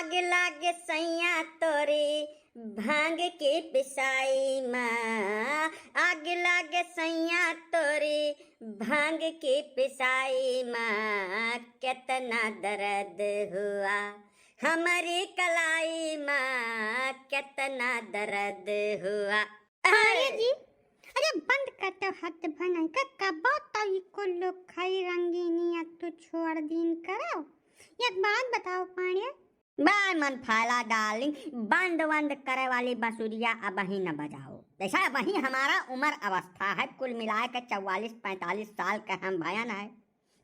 आग लागे सैया तोरे भांग के पिसाई माँ। आग लागे सैया तोरे भांग के पिसाई माँ। कितना दर्द हुआ हमारी कलाई माँ, कितना दर्द हुआ। अरे जी, अरे बंद करते हाथ बनाई का कबो तई को लोग खाई रंगीनी तो छोड़ दिन करो। एक बात बताओ पाड़े, बाय मन फाला डार्लिंग, बंद बंद करे वाली बांसुरिया अब ही न बजाओ। ऐसा वही हमारा उम्र अवस्था है, कुल मिलाए के 44-45 साल का हम भयन है।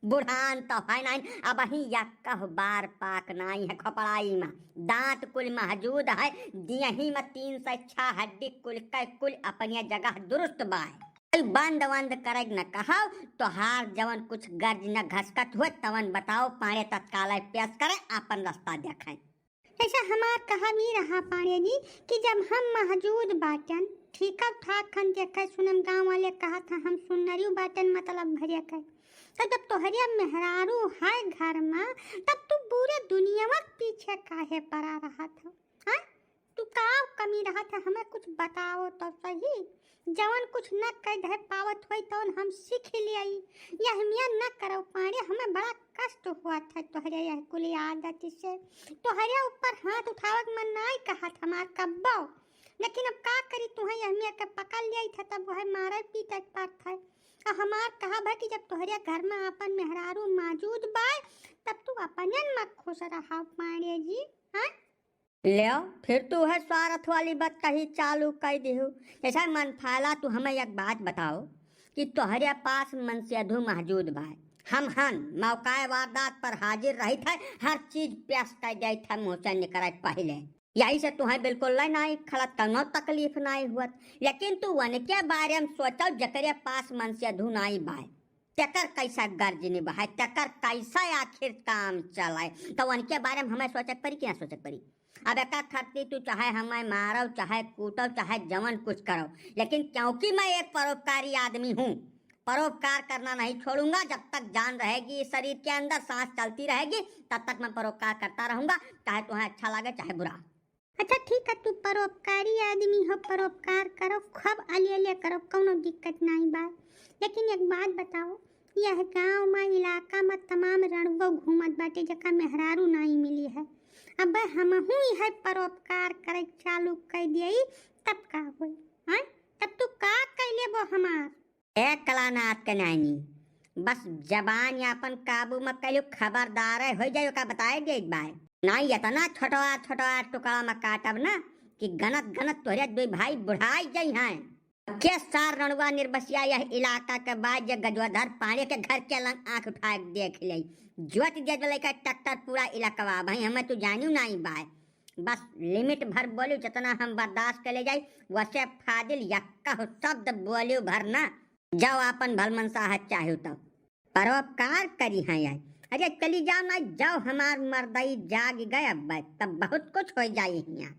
बुढ़ान तो है नहीं, अब ही यक्का बार पाक नहीं है खपड़ाई में। दांत कुल मौजूद है, दियही में 306 हड्डी कुल का कुल अपनी जगह दुरुस्त बाय। बंद बंद करे न कहो तो हार जवन कुछ गर्ज न घसकत हुए तवन बताओ, पाने तत्काल पेश करे अपन रास्ता देखें। ऐसा हमार कहा भी रहा पाड़े जी कि जब हम मौजूद बाटन ठीक ठाक खन देखे सुनम गांव वाले कहा था हम सुनरियो बाटन मतलब भरिया कर। तो जब तोहरिया मेहरारू है घर में तब तू पूरे दुनिया में पीछे काहे पड़ा रहा था? हाँ, तू का कमी रहा था हमें कुछ बताओ तो सही। जवन कुछ न कह दे पावत होई तो हम सीख लिया। यह मियाँ न करो पाड़े, हमें बड़ा कष्ट हुआ था तोहरे यह कुल आदत से। तोहरे ऊपर हाथ उठावक मन नहीं कहा था हमार कब्बो, लेकिन अब का करी तुम्हें यह मियाँ के पकड़ लिया था तब वह मारे पीटे पर था। और हमार कहा भाई कि जब तोहरे घर में अपन मेहरारू मौजूद बाय तब तू अपनन में खुश रहा पाड़े जी। हाँ ले फिर तू है स्वार्थ वाली बात कही चालू कर दिहु। ऐसा मन फाला, तू हमें एक बात बताओ कि तोहरे पास मनसेधु मौजूद बा, हम हन मौका वारदात पर हाजिर रही थे, हर चीज पेश कर दी थे मुँह से निकल पहले। यही से तुम्हें बिल्कुल नहीं खलत कनो तकलीफ नहीं हुआ। लेकिन तू उनके बारे में सोचो जकरे पास मनसेधु नहीं बा, तकर कैसा गर्ज निभाए, तकर कैसा आखिर काम चलाए, तो उनके बारे में हमें सोचे पड़ी क्या सोचे पड़ी। अब एक खरती तू चाहे हमें मारो चाहे कूटो चाहे जवन कुछ करो, लेकिन क्योंकि मैं एक परोपकारी आदमी हूँ, परोपकार करना नहीं छोड़ूंगा। जब तक जान रहेगी शरीर के अंदर, सांस चलती रहेगी, तब तक मैं परोपकार करता रहूंगा, चाहे तुम्हें अच्छा लगे चाहे बुरा। अच्छा ठीक है, तू परोपकारी आदमी हो, परोपकार करो, खूब अलिये करो, कोनो दिक्कत नहीं बा। लेकिन एक बात बताओ, यह गांव में इलाका में तमाम रणगो घूमत बाटे जका मेहरारू नहीं मिली है। अब हमहू यह परोपकार करे चालू कर दिए तब का होई? हाँ, तब तू का कैले वो हमार एक कलानाथ के नानी, बस जबान या अपन काबू में कलू, खबरदार हो जाए का बताए दे बाय। नहीं इतना छोटा छोटा टुकड़ा में काटब ना कि गनत गनत तोरे दो भाई बुढ़ाई जाइ हैं। के सार रणुआ निर्बसिया यह इलाका के बाद गजवाधर पानी के घर के लंग आंख उठा देख ले, जोत दे का ट्रैक्टर पूरा इलाका भाई हमें तू जानू नहीं बाय। बस लिमिट भर बोलू, जितना हम बर्दाश्त कर ले जाए वैसे फादिल यक्का शब्द बोलू भरना। जाओ अपन भल मनसा है चाहे तो परोपकार करी है यार। अरे चली जाओ ना, जाओ हमार मर्दई जाग गए तब बहुत कुछ हो जाए यहाँ।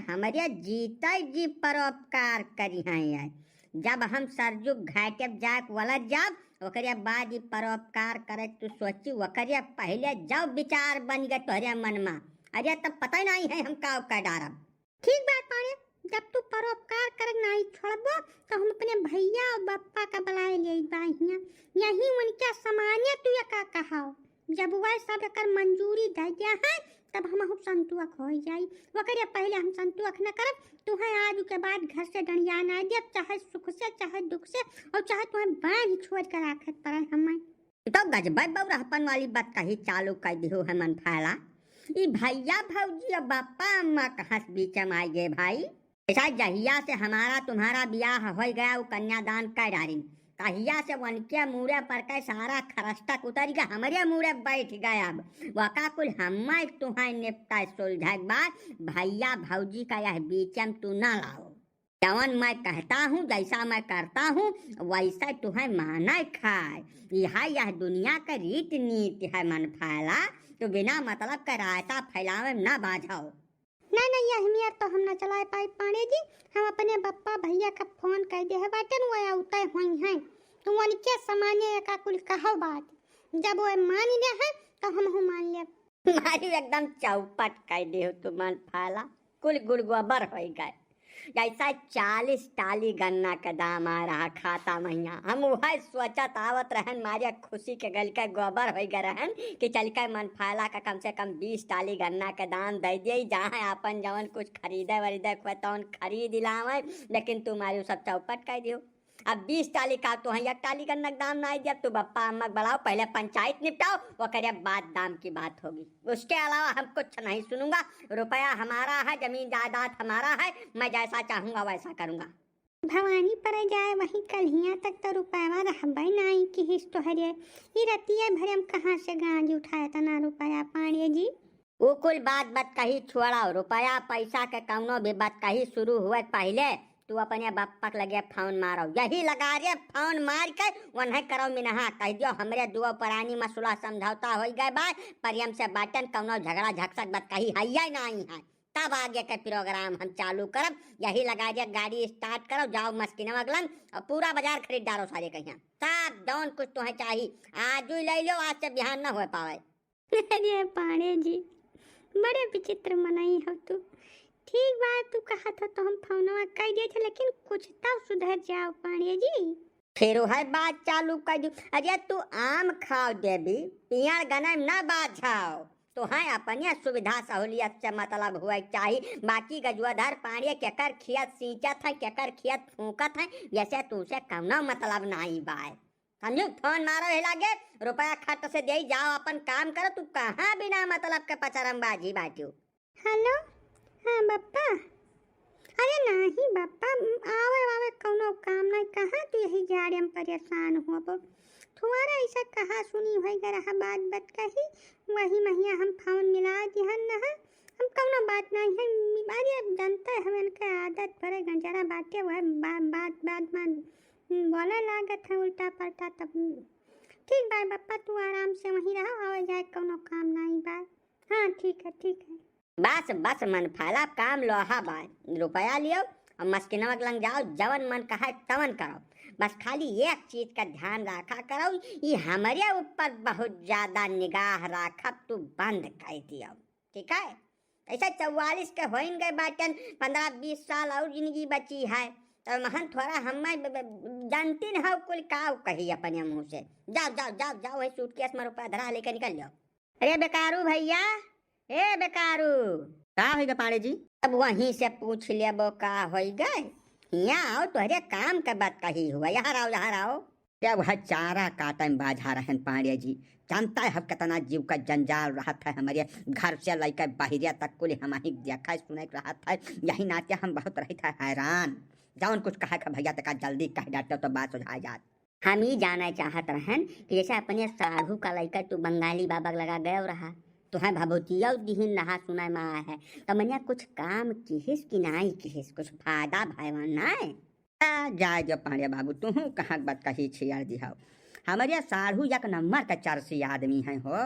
हमारे जीता जी परोपकार करी हैं यार। जब हम सरजुग घाटे जाए वाला जाब ओकरे बाद ही परोपकार करे तू सोची, ओकरे पहले जाओ विचार बन गए तोहरे मन में। अरे तब पता ही नहीं है हम का डारब। ठीक बात पाड़े, जब तू परोपकार कर नहीं छोड़बो तो हम अपने भैया और बप्पा का बुलाए ले बाहिया, यही उनके सामान्य तू का कहाओ। जब वह सब कर मंजूरी दे दिया है तब हम संतुक हो जाई। वकरे पहले हम संतुक न करब, तुम्हें आज के बाद घर से डंडिया ना दे, चाहे सुख से चाहे दुख से, और चाहे तुम्हें बांध छोड़ कर राखत पड़े हमें। तो गजबा बउरापन वाली बात कही चालू कर दिहो है मन फैला। ई भैया भौजी और बापा अम्मा कहाँ से बीच में आई गए भाई। ऐसा जहिया से हमारा तुम्हारा ब्याह हो गया वो कन्यादान कर डाली, तहिया से उनके मुँह पर का सारा खरस्टक उतर गया, हमारे मुँह बैठ गया। अब वका कुल हम तुम्हें निपटा सुलझा बाद भैया भौजी का यह बीच में तू ना लाओ। जवन मैं कहता हूँ जैसा मैं करता हूँ वैसा तुम्हें माना खाए, यह दुनिया का रीत नीति है मन फैला। तो बिना मतलब का रायता फैलावे ना बाझाओ। नहीं अहमियत तो हम न चला पाए पाड़े जी, हम अपने बप्पा भैया का फोन कर दे है बाटन वो उतय हुई हैं, तो उनके सामान्य का कुल कहो बात, जब वो मान ले है तो हम मान ले। मारी एकदम चौपट कर दे हो तुम मन फाला कुल गुड़ गोबर हो गए। जैसा 40 टाली गन्ना का दाम आ रहा खाता मैया, हम वह सोचत आवत रहन मारे खुशी के गल के गोबर हो गए रहन कि चल के मन फाला का कम से कम 20 टाली गन्ना के दाम दे दिए, जहाँ अपन जवन कुछ खरीदे वरीदे तवन खरीद लावे, लेकिन तुम्हारी सब चौपट कर दियो। अब 20 टाली का तो एक टाली का दाम ना दिया, तो बप्पा अम्मा बढ़ाओ, पहले पंचायत निपटाओ, वो करे बाद दाम की बात होगी। उसके अलावा हम कुछ नहीं सुनूंगा। रुपया हमारा है, जमीन जायदाद हमारा है, मैं जैसा चाहूंगा वैसा करूंगा। भवानी पर जाए वही कल तक तो रुपया रहबे नहीं कि हिस तो हरे ई रतिया भरे हम कहाँ से गांज उठाया तना रुपया पांडे जी। वो कुल बात कही छोड़ाओ, रुपया पैसा के कौनो भी बात कही शुरू हुए पहले तू अपने बप्पक लगे फोन मारो, यही लगा रे फोन मार के वन्हें करो मिनहा कह दियो हमरे दुआ पुरानी मसला समझौता हो गए बा, परियम से बाटन कौनो झगड़ा झकसक बात कही है या नहीं है, तब आगे के प्रोग्राम हम चालू करब। यही लगा दिया गाड़ी स्टार्ट करो, जाओ मस्किन अगलन और पूरा बाजार खरीद डालो सारे कहीं सब जौन कुछ तुम्हें चाहिए आज ही ले लो, आज से बिहान न हो पावे। अरे पांडे जी बड़े विचित्र मनाई हो तू। ठीक बात तू कहा था तो हम फोनवा कर दिए थे, लेकिन कुछ तब सुधर जाओ पांडे जी। फिर है बात चालू कर दू। अरे तू आम खाओ देवी, पियार गनम ना बात जाओ, तो है अपने सुविधा सहूलियत से मतलब हुआ चाहिए। बाकी गजुआधार पानी केकर खियत सींचत है, केकर खियत फूकत है, जैसे तुझसे कौनो मतलब नहीं बाय। समझो, फोन मारो ही लागे, रुपया खट से दे जाओ, अपन काम करो। तू कहाँ बिना मतलब के पचरमबाजी बाटियो। हेलो हाँ बप्पा। अरे नहीं बप्पा आवे आवे कौनो काम नहीं, कहाँ तू यही जा रहे हम परेशान हो। अब तुम्हारा ऐसा कहा सुनी हो रहा बात कही वही महिया हम फोन मिला दिहन न है, हम कौनो बात नहीं है। अरे जनता है हमें का आदत भरे गंजरा बाटे वह बात में बोले लागत है उल्टा पलटा। तब ठीक बाय बप्पा तू आराम से वहीं रहो, आवे जाए कौनो काम नहीं बाय। हाँ ठीक है। बस मन फाला काम लोहा बाय, रुपया लियो और मस्किनवा लंग जाओ, जवन मन कहा तवन करो। बस खाली एक चीज का ध्यान रखा करो, ये हमारे ऊपर बहुत ज्यादा निगाह रखब तू बंद कर दियो, ठीक है। ऐसा 44 के हो गए बाटन, 15-20 साल और जिंदगी बची है, तो महन थोड़ा हम जानती न हो कुल का कही अपने मुँह से। जाओ वही सूटकेस में रुपया धरा लेकर निकल जाओ। अरे बेकारू भैया, ए बेकारू का होगा पांडे जी? अब वहीं से पूछ ले वो का हो गए। यहाँ आओ, तुहरे काम का बात कही हुआ, यहाँ आओ। क्या वह चारा काटा में बाझा रहन पांडे जी? जानता है हम कितना जीव का जंजाल रहा था, हमारे घर से लेकर बाहरिया तक कुल हम ही देखा सुने रहा था। यही नाते हम बहुत रही था हैरान, जौन कुछ कहा का भैया तक जल्दी कह डाटो तो बात सुझा जात। हम ही जाना चाहत रहन कि जैसे अपने साधु का लड़का तू बंगाली बाबा लगा गए रहा, तुहे भभूतिया दिहिन नहा सुनाय में आया है, तो मनिया कुछ काम किहिस कि नहीं किहिस, कुछ फायदा भाईवन नहीं। जाए जो पांडे बाबू, तू कहाँ बात कही छियार दिहाओ। हमारे साढ़ू एक नंबर का चरसी आदमी है हो,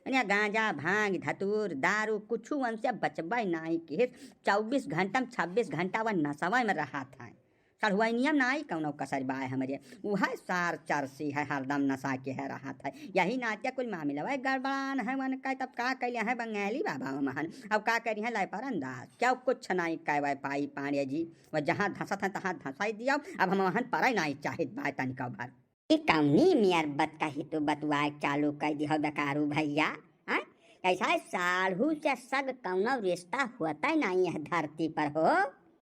गांजा भांग धतूर दारू कुछ उनसे बचबे नहीं किहिस। 24 घंटा 26 घंटा वह नशवा में रहा था। सढ़ुआ नियम नहीं कौनो कसर बाय हमारे, वह सार चरसी है, हरदम नशा के है रहा था। यही नाते कुल मामला वह गड़बड़ान है वन का। तब का कैले है बंगाली बाबा महन, अब का करी है लाई पर अंदाज, क्या कुछ नहीं कह पाई पांडे जी। वह जहाँ धंसत है तहाँ धंसाई दिया, अब हम वहन पर नहीं चाहिए बाय तनिका भर। कौनी मियार बत कही तो बतवाए चालू कर दिया बेकारू भैया। ऐसा साढ़ू से सग कौनो रिश्ता होता ही नहीं है धरती पर हो।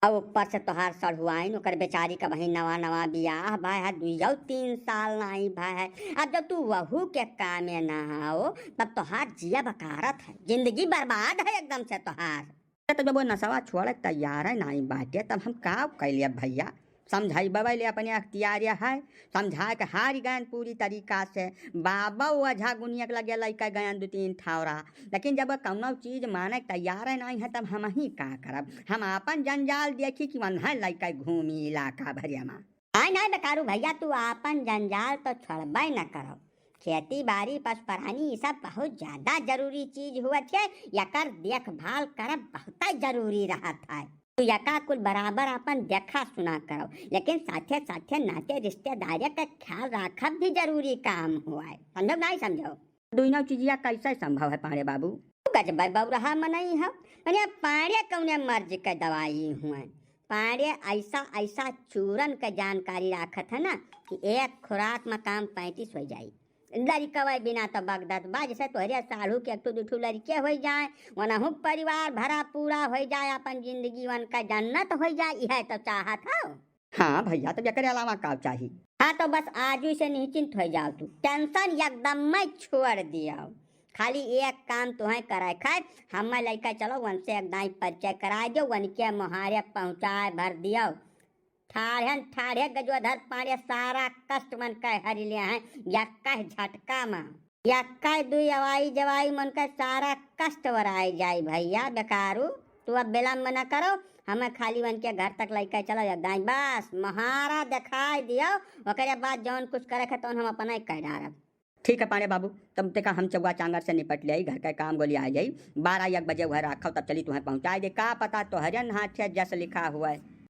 और ऊपर से तोहार सढ़ुआइन ओकर बेचारी का वही नवा बियाह भाई है, 2-3 साल नहीं भाई है। अब जब तू वहू के कामे ना हो तब तोहार जिया बकारत है, जिंदगी बर्बाद है एकदम से तोहार। तो जब वो नशवा छोड़ तैयार है नहीं बाटे, तब हम का कैलिए भैया? समझाई बाबा ले अपने अख्तियार है, समझा के हार गयन पूरी तरीका से। बाबा वझा गुनिया लगे लैका गयन 2-3 ठावरा, लेकिन जब कौनो चीज माने तैयार नहीं है तब हम ही का करब? हम अपन जंजाल देखी कि वन्हा लैका घूमी इलाका भरिया में। नहीं बेकारू भैया, तू अपन जंजाल तो छोड़बे न करो। खेती बाड़ी पशुप्राणी ये सब बहुत ज्यादा जरूरी चीज हुआ है, यकर देखभाल करब बहुत जरूरी रहा है। तो यका कुल बराबर अपन देखा सुना करो, लेकिन साथे साथे नाते रिश्तेदारी का ख्याल रखब भी जरूरी काम हुआ है। समझो नहीं समझो? दोनों चीजिया कैसे संभव है पांडे बाबू? गजब बौरहा मनई है। अरे पाड़े कौने मर्ज के दवाई हुए, पाड़े ऐसा ऐसा चूरन के जानकारी राखत है ना कि एक खुराक में काम 35 हो जाई। लड़कवा बिना तो बगदत बा, जैसे तोहरे साढ़ू के एक दुठू लड़के हो जाए, वनहु परिवार भरा पूरा हो जाए, अपन जिंदगी वन का जन्नत हो जाए, यह तो चाहत हो। हाँ भैया, तो एकरे अलावा का चाहिए? हाँ तो बस आज से निश्चिंत हो जाओ, तू टेंशन एकदम मैं छोड़ दिया। खाली एक काम तुम्हें कराए खाए, हम लड़का चलो वन से एकदम परिचय करा दो, वन के मुहारे पहुँचाए भर दियो। ठाढ़े गजोधर पाड़े सारा कष्ट मन का हर लिया है, यक्का झटका में, यक्का दुई अवाई जवाई मन का सारा कष्ट वराई जाए। भैया बेकारू तू अब विलम्ब न करो, हमें खाली वन के घर तक लेकर चलो एकदम, बस महारा दिखाई दियो, ओकरे बाद जौन कुछ करे तो हम अपना ही कह डारब। ठीक है पाड़े बाबू, तब तक हम चौवा चांगर से निपट ले, घर का काम गोली आ जाई, 12-1 बजे घर रखो, तब चली तुम्हें पहुँचा दे। का पता तो हरियन हाथ से जस लिखा हुआ है।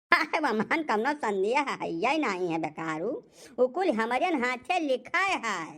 मन कम न संदेह है, यही नहीं है बेकारू, उकुल हमारे हाथ से लिखा है।